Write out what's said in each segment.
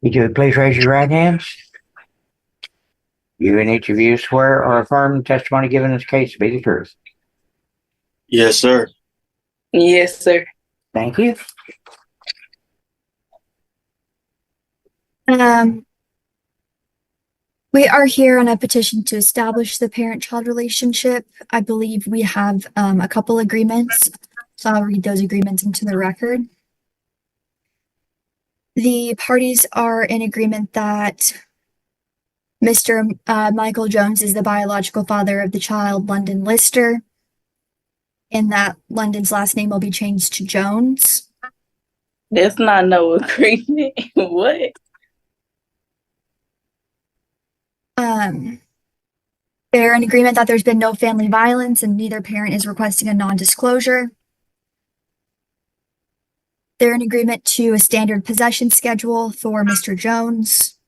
You two, please raise your right hands. You and each of you swear or affirm the testimony given in this case to be the truth. Yes, sir. Yes, sir. Thank you. We are here on a petition to establish the parent-child relationship. I believe we have a couple agreements, so I'll read those agreements into the record. The parties are in agreement that Mr. Michael Jones is the biological father of the child, London Lister, and that London's last name will be changed to Jones. That's not no agreement. What? They're in agreement that there's been no family violence and neither parent is requesting a non-disclosure. They're in agreement to a standard possession schedule for Mr. Jones.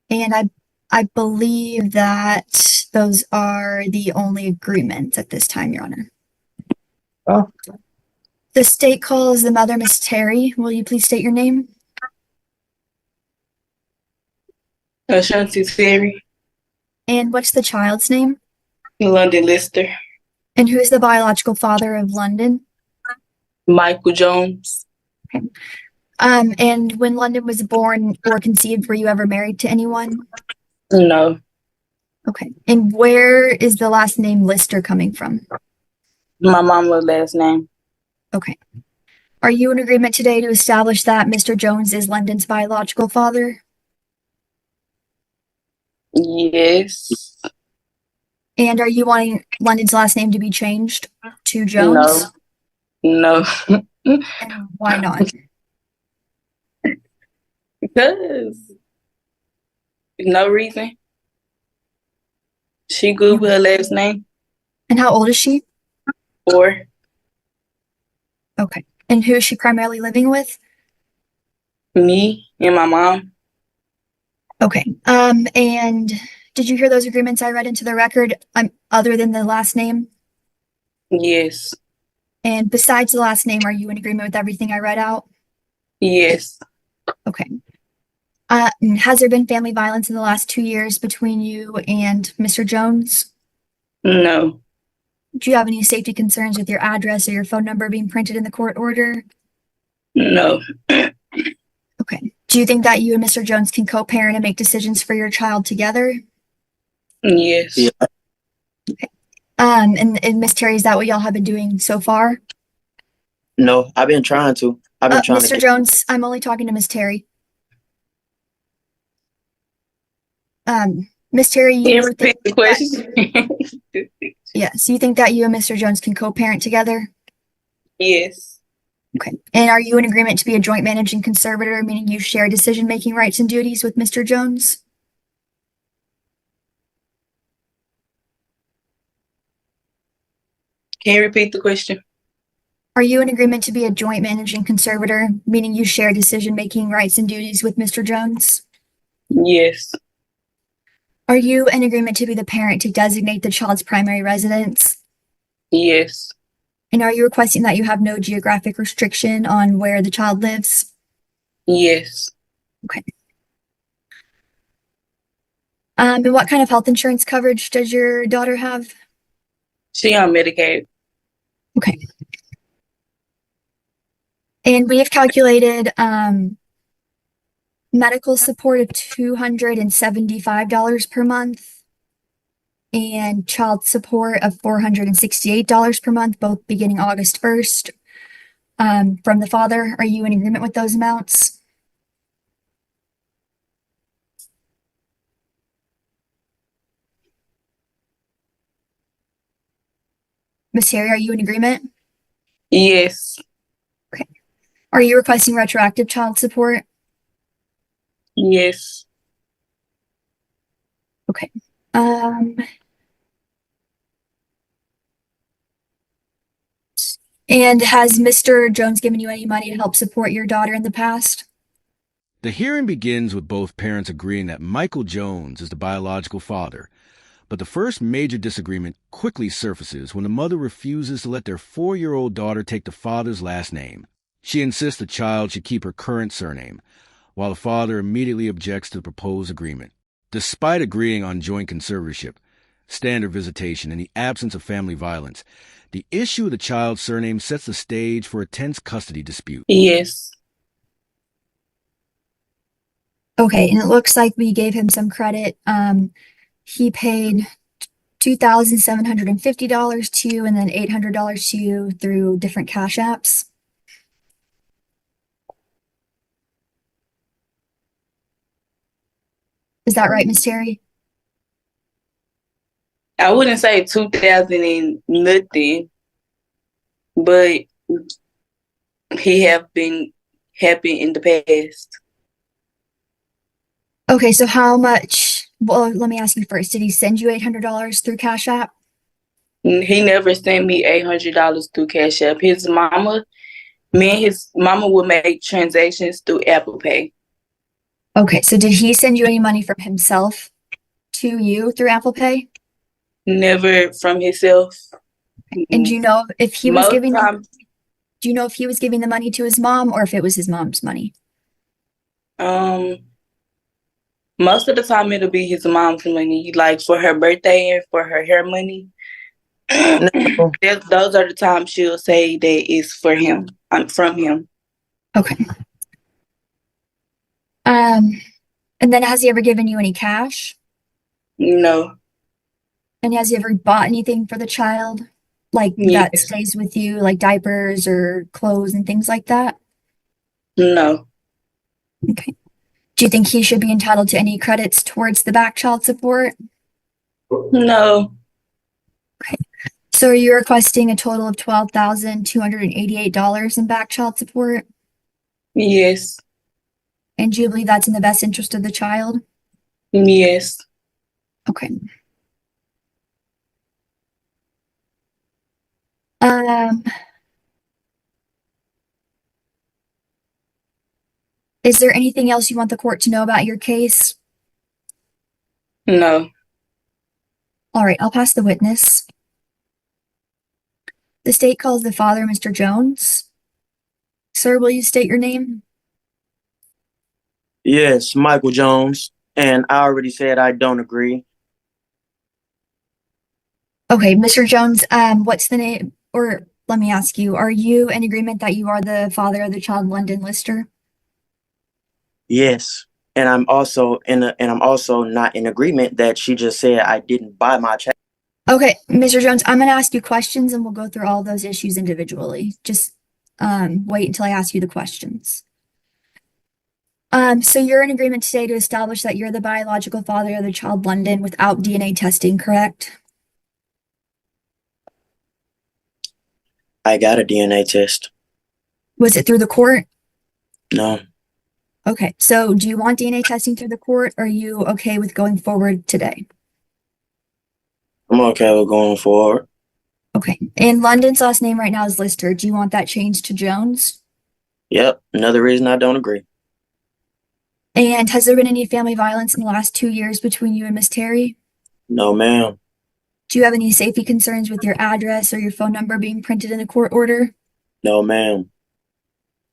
And I believe that those are the only agreements at this time, Your Honor. Oh. The state calls the mother Miss Terry. Will you please state your name? Ashanti Terry. And what's the child's name? London Lister. And who is the biological father of London? Michael Jones. Okay. And when London was born or conceived, were you ever married to anyone? No. Okay. And where is the last name Lister coming from? My mama's last name. Okay. Are you in agreement today to establish that Mr. Jones is London's biological father? Yes. And are you wanting London's last name to be changed to Jones? No. And why not? Because no reason. She good with her last name. And how old is she? 4. Okay. And who is she primarily living with? Me and my mom. Okay. And did you hear those agreements I read into the record, other than the last name? Yes. And besides the last name, are you in agreement with everything I read out? Yes. Okay. Has there been family violence in the last 2 years between you and Mr. Jones? No. Do you have any safety concerns with your address or your phone number being printed in the court order? No. Okay. Do you think that you and Mr. Jones can co-parent and make decisions for your child together? Yes. Yeah. Okay. And Miss Terry, is that what y'all have been doing so far? No, I've been trying to. Mr. Jones, I'm only talking to Miss Terry. Miss Terry, Can you repeat the question? Yes, you think that you and Mr. Jones can co-parent together? Yes. Okay. And are you in agreement to be a joint managing conservator, meaning you share decision-making rights and duties with Mr. Jones? Can you repeat the question? Are you in agreement to be a joint managing conservator, meaning you share decision-making rights and duties with Mr. Jones? Yes. Are you in agreement to be the parent to designate the child's primary residence? Yes. And are you requesting that you have no geographic restriction on where the child lives? Yes. Okay. And what kind of health insurance coverage does your daughter have? She on Medicaid. Okay. And we have calculated medical support of $275 per month and child support of $468 per month, both beginning August 1st. From the father, are you in agreement with those amounts? Miss Harry, are you in agreement? Yes. Okay. Are you requesting retroactive child support? Yes. Okay. And has Mr. Jones given you any money to help support your daughter in the past? The hearing begins with both parents agreeing that Michael Jones is the biological father, but the first major disagreement quickly surfaces when the mother refuses to let their 4-year-old daughter take the father's last name. She insists the child should keep her current surname, while the father immediately objects to the proposed agreement. Despite agreeing on joint conservatorship, standard visitation, and the absence of family violence, the issue of the child's surname sets the stage for a tense custody dispute. Yes. Okay, and it looks like we gave him some credit. He paid $2,750 to you and then $800 to you through different cash apps. Is that right, Miss Terry? I wouldn't say 2000 and nothing, but he have been happy in the past. Okay, so how much? Well, let me ask you first. Did he send you $800 through Cash App? He never sent me $800 through Cash App. His mama would make transactions through Apple Pay. Okay, so did he send you any money from himself to you through Apple Pay? Never from himself. And do you know if he was Most giving time, do you know if he was giving the money to his mom or if it was his mom's money? most of the time it'll be his mom's money, like for her birthday and for her hair money. No. Those are the times she'll say that it's for him. From him. Okay. And then has he ever given you any cash? No. And has he ever bought anything for the child? Like that Yes. stays with you, like diapers or clothes and things like that? No. Okay. Do you think he should be entitled to any credits towards the back child support? No. So are you requesting a total of $12,288 in back child support? Yes. And do you believe that's in the best interest of the child? Yes. Okay. Is there anything else you want the court to know about your case? No. All right, I'll pass the witness. The state calls the father Mr. Jones. Sir, will you state your name? Yes, Michael Jones. And I already said I don't agree. Okay, Mr. Jones, what's the name? Or let me ask you, are you in agreement that you are the father of the child London Lister? Yes. And I'm also not in agreement that she just said I didn't buy my child. Okay, Mr. Jones, I'm going to ask you questions and we'll go through all those issues individually. Just wait until I ask you the questions. So you're in agreement today to establish that you're the biological father of the child London without DNA testing, correct? I got a DNA test. Was it through the court? No. Okay, so do you want DNA testing through the court? Or are you okay with going forward today? I'm okay with going forward. Okay, and London's last name right now is Lister. Do you want that changed to Jones? Yep. Another reason I don't agree. And has there been any family violence in the last 2 years between you and Miss Terry? No, ma'am. Do you have any safety concerns with your address or your phone number being printed in a court order? No, ma'am.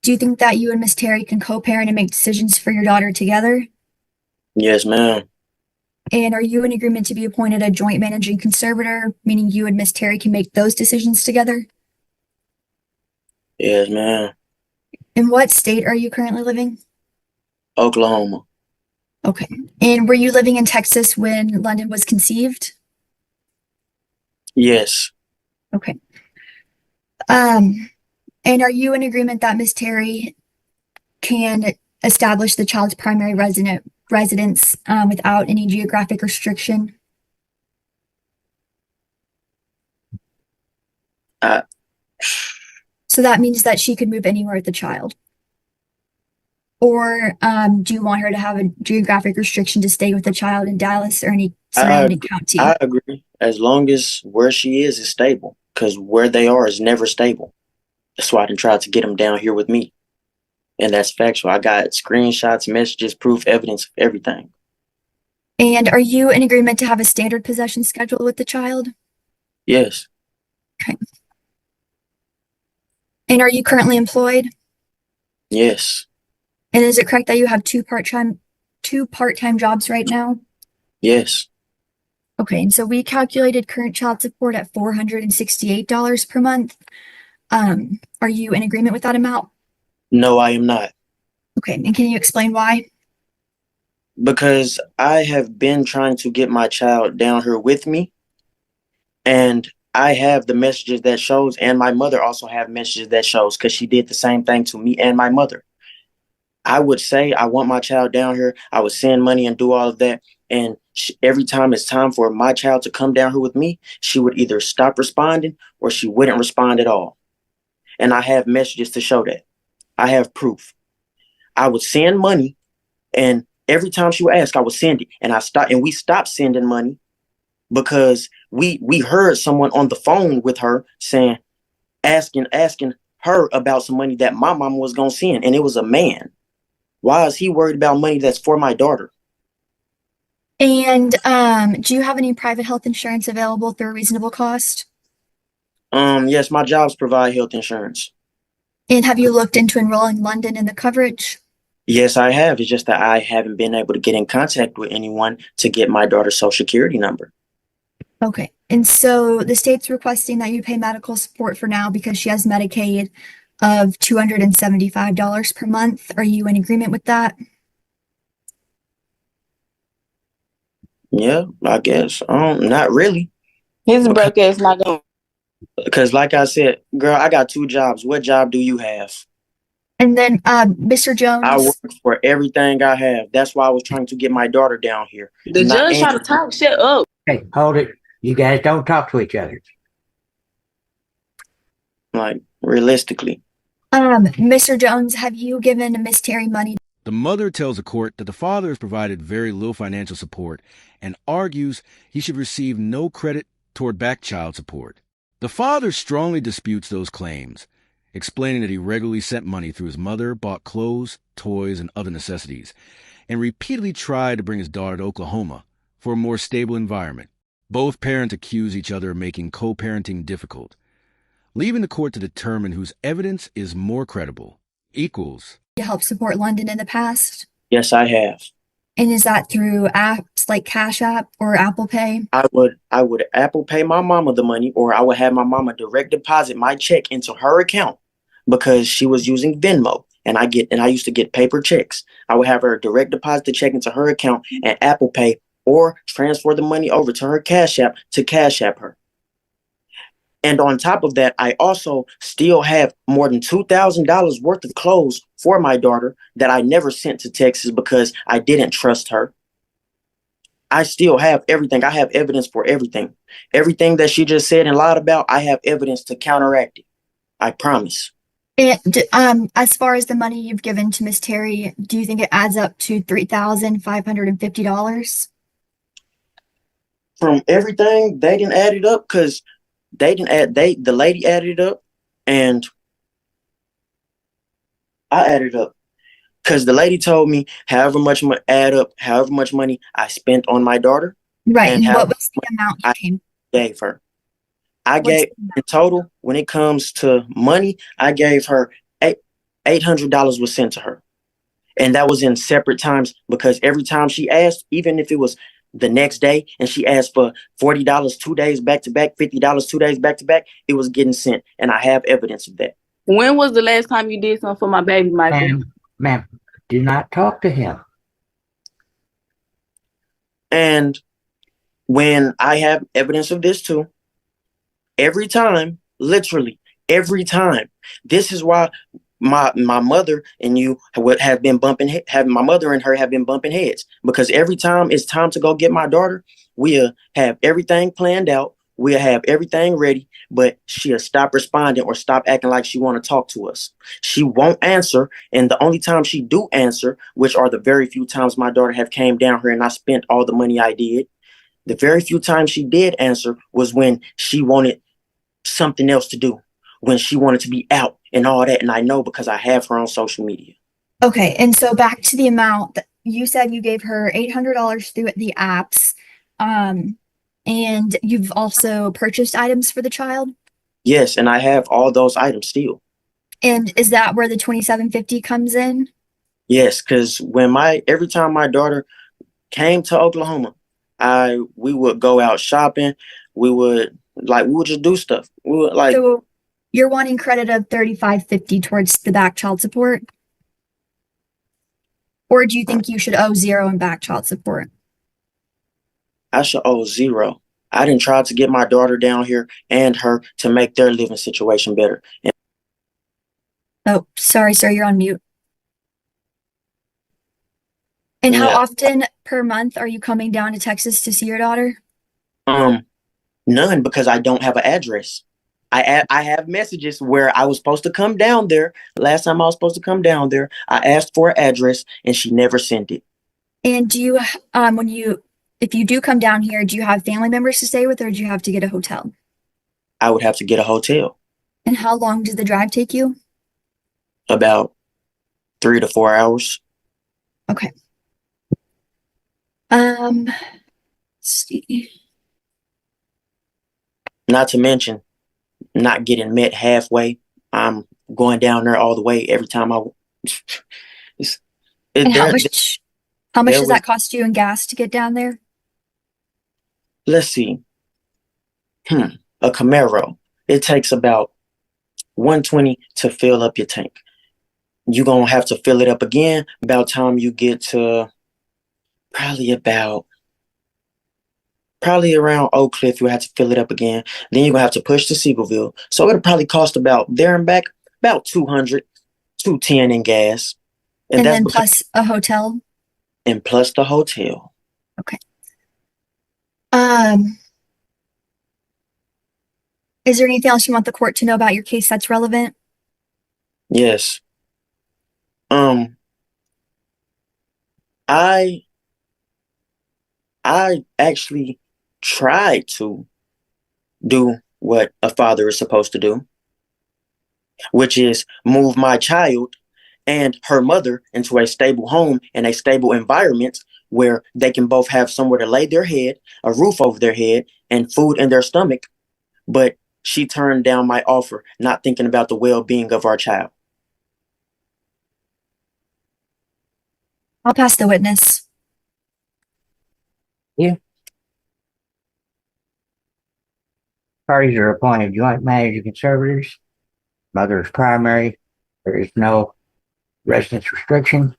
Do you think that you and Miss Terry can co-parent and make decisions for your daughter together? Yes, ma'am. And are you in agreement to be appointed a joint managing conservator, meaning you and Miss Terry can make those decisions together? Yes, ma'am. In what state are you currently living? Oklahoma. Okay. And were you living in Texas when London was conceived? Yes. Okay. And are you in agreement that Miss Terry can establish the child's primary residence without any geographic restriction? So that means that she could move anywhere with the child. Or do you want her to have a geographic restriction to stay with the child in Dallas or any surrounding county? I agree. As long as where she is stable. Because where they are is never stable. That's why I didn't try to get them down here with me. And that's factual. I got screenshots, messages, proof, evidence, everything. And are you in agreement to have a standard possession schedule with the child? Yes. Okay. And are you currently employed? Yes. And is it correct that you have two part-time jobs right now? Yes. Okay, and so we calculated current child support at $468 per month. Are you in agreement with that amount? No, I am not. Okay, and can you explain why? Because I have been trying to get my child down here with me, and I have the messages that shows, and my mother also have messages that shows, because she did the same thing to me and my mother. I would say I want my child down here. I would send money and do all of that. And every time it's time for my child to come down here with me, she would either stop responding or she wouldn't respond at all. And I have messages to show that. I have proof. I would send money, and every time she would ask, I would send it. And we stopped sending money because we heard someone on the phone with her saying, asking her about some money that my mama was gonna send, and it was a man. Why is he worried about money that's for my daughter? And do you have any private health insurance available through a reasonable cost? Yes, my jobs provide health insurance. And have you looked into enrolling London in the coverage? Yes, I have. It's just that I haven't been able to get in contact with anyone to get my daughter's social security number. Okay, and so the state's requesting that you pay medical support for now because she has Medicaid of $275 per month. Are you in agreement with that? Yeah, I guess. Not really. His broke ass not gonna. Because like I said, girl, I got two jobs. What job do you have? And then, Mr. I Jones, work for everything I have. That's why I was trying to get my daughter down here. The Not judge trying Andrew. to talk shit up. Hey, hold it. You guys don't talk to each other. Like, realistically. Mr. Jones, have you given Miss Terry money? The mother tells the court that the father has provided very little financial support and argues he should receive no credit toward back child support. The father strongly disputes those claims, explaining that he regularly sent money through his mother, bought clothes, toys, and other necessities, and repeatedly tried to bring his daughter to Oklahoma for a more stable environment. Both parents accuse each other of making co-parenting difficult, leaving the court to determine whose evidence is more credible. Equals. To help support London in the past? Yes, I have. And is that through apps like Cash App or Apple Pay? I would Apple Pay my mama the money, or I would have my mama direct deposit my check into her account because she was using Venmo, and I used to get paper checks. I would have her direct deposit the check into her account and Apple Pay, or transfer the money over to her Cash App to Cash App her. And on top of that, I also still have more than $2,000 worth of clothes for my daughter that I never sent to Texas because I didn't trust her. I still have everything. I have evidence for everything. Everything that she just said and lied about, I have evidence to counteract it. I promise. And as far as the money you've given to Miss Terry, do you think it adds up to $3,550? From everything, they didn't add it up because the lady added it up, and I added it up because the lady told me however much money I spent on my daughter. Right. And And how what was the amount you I came? gave her. I What's gave the amount? in total, when it comes to money, I gave her $800 was sent to her. And that was in separate times because every time she asked, even if it was the next day and she asked for $40 2 days back to back, $50 2 days back to back, it was getting sent. And I have evidence of that. When was the last time you did something for my baby, Michael? Ma'am, do not talk to him. And when I have evidence of this too, every time, literally every time, this is why my mother and you have been my mother and her have been bumping heads, because every time it's time to go get my daughter, we'll have everything planned out, we'll have everything ready, but she'll stop responding or stop acting like she want to talk to us. She won't answer, and the only time she do answer, which are the very few times my daughter have came down here and I spent all the money I did, the very few times she did answer was when she wanted something else to do, when she wanted to be out and all that. And I know because I have her on social media. Okay. And so back to the amount that you said you gave her $800 through the apps. And you've also purchased items for the child. Yes, and I have all those items still. And is that where the 2750 comes in? Yes, because every time my daughter came to Oklahoma, we would go out shopping. We would just do stuff. We would like So you're wanting credit of 3550 towards the back child support? Or do you think you should owe 0 in back child support? I should owe 0. I didn't try to get my daughter down here and her to make their living situation better. Oh, sorry, sir, you're on mute. And how Yeah. often per month are you coming down to Texas to see your daughter? None, because I don't have an address. I have messages where I was supposed to come down there. Last time I was supposed to come down there, I asked for an address and she never sent it. And do you, if you do come down here, do you have family members to stay with, or do you have to get a hotel? I would have to get a hotel. And how long does the drive take you? About 3 to 4 hours. Okay. Let's see. Not to mention not getting met halfway. I'm going down there all the way every time And how there, much there does was- that cost you in gas to get down there? let's see. A Camaro. It takes about 120 to fill up your tank. You're gonna have to fill it up again about time you get to probably around Oak Cliff. You have to fill it up again. Then you're gonna have to push to Seagoville. So it'll probably cost about there and back about 200, 210 in gas. And that's then because, plus a hotel? and plus the hotel. Okay. Is there anything else you want the court to know about your case that's relevant? Yes. I actually tried to do what a father is supposed to do, which is move my child and her mother into a stable home and a stable environment where they can both have somewhere to lay their head, a roof over their head, and food in their stomach. But she turned down my offer, not thinking about the well-being of our child. I'll pass the witness. Parties are appointed joint managing conservators. Mother is primary. There is no residence restriction.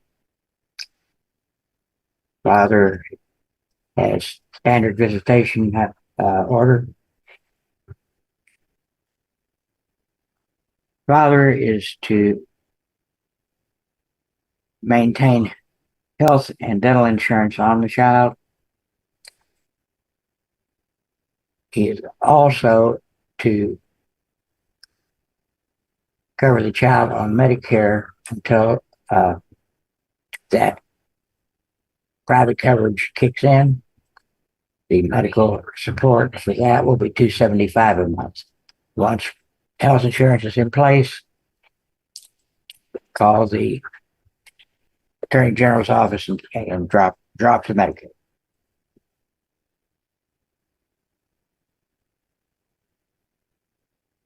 Father has standard visitation order. Father is to maintain health and dental insurance on the child. He is also to cover the child on Medicare until that private coverage kicks in. The medical support for that will be $275 a month. Once health insurance is in place, call the Attorney General's office and drop the Medicare.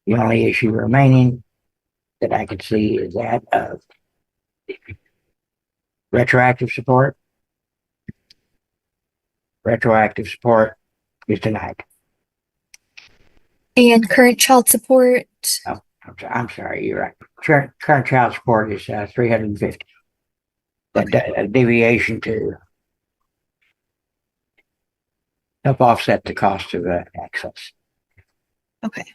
The only issue remaining that I can see is that of retroactive support. Retroactive support is denied. And current child support? Oh, I'm sorry, you're right. Current child support is $350. A deviation to help offset the cost of access. Okay.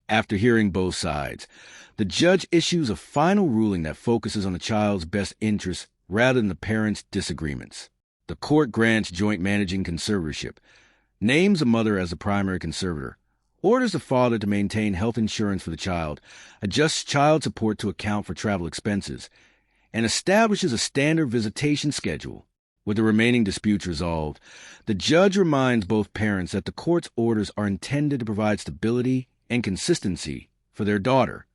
After hearing both sides, the judge issues a final ruling that focuses on the child's best interests rather than the parents' disagreements. The court grants joint managing conservatorship, names a mother as the primary conservator, orders the father to maintain health insurance for the child, adjusts child support to account for travel expenses, and establishes a standard visitation schedule. With the remaining disputes resolved, the judge reminds both parents that the court's orders are intended to provide stability and consistency for their daughter,